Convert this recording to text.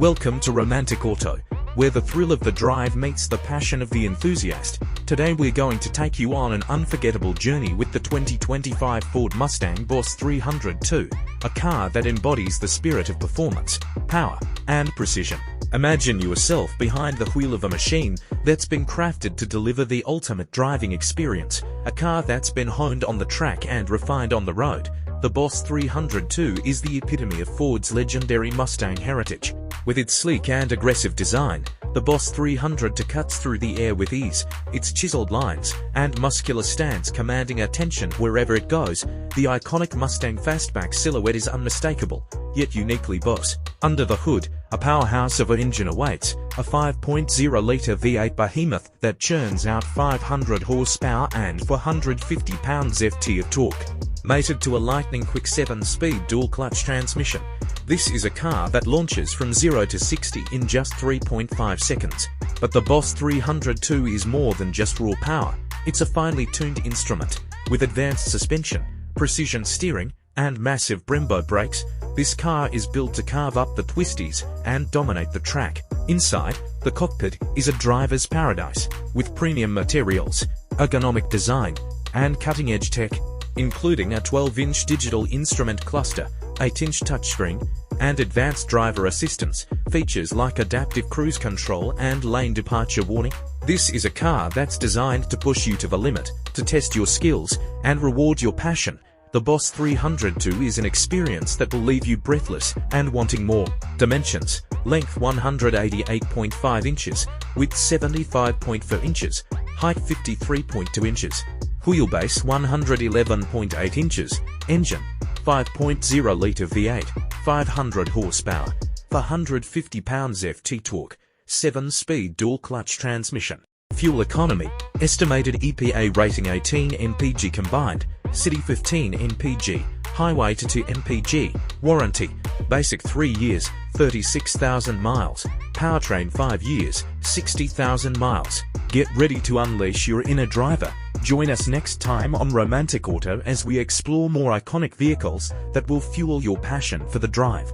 Welcome to Romantic Auto, where the thrill of the drive meets the passion of the enthusiast. Today we're going to take you on an unforgettable journey with the 2025 Ford Mustang Boss 302, a car that embodies the spirit of performance, power, and precision. Imagine yourself behind the wheel of a machine that's been crafted to deliver the ultimate driving experience, a car that's been honed on the track and refined on the road. The Boss 302 is the epitome of Ford's legendary Mustang heritage. With its sleek and aggressive design, the Boss 302 cuts through the air with ease, its chiseled lines and muscular stance commanding attention wherever it goes. The iconic Mustang fastback silhouette is unmistakable, yet uniquely Boss. Under the hood, a powerhouse of an engine awaits, a 5.0-liter V8 behemoth that churns out 500 horsepower and 450 pounds-ft of torque. Mated to a lightning-quick 7-speed dual-clutch transmission, this is a car that launches from 0 to 60 in just 3.5 seconds. But the Boss 302 is more than just raw power. It's a finely tuned instrument. With advanced suspension, precision steering, and massive Brembo brakes, this car is built to carve up the twisties and dominate the track. Inside, the cockpit is a driver's paradise, with premium materials, ergonomic design, and cutting-edge tech, including a 12-inch digital instrument cluster, 8-inch touchscreen, and advanced driver assistance, features like adaptive cruise control and lane departure warning. This is a car that's designed to push you to the limit, to test your skills, and reward your passion. The Boss 302 is an experience that will leave you breathless and wanting more. Dimensions: length 188.5 inches, width 75.4 inches, height 53.2 inches. Wheelbase 111.8 inches, engine 5.0-liter V8, 500 horsepower, 450 pounds-ft torque, 7-speed dual-clutch transmission. Fuel economy, estimated EPA rating 18 mpg combined, city 15 mpg, highway to 2 mpg, warranty, basic 3 years, 36,000 miles, powertrain 5 years, 60,000 miles. Get ready to unleash your inner driver. Join us next time on Romantic Auto as we explore more iconic vehicles that will fuel your passion for the drive.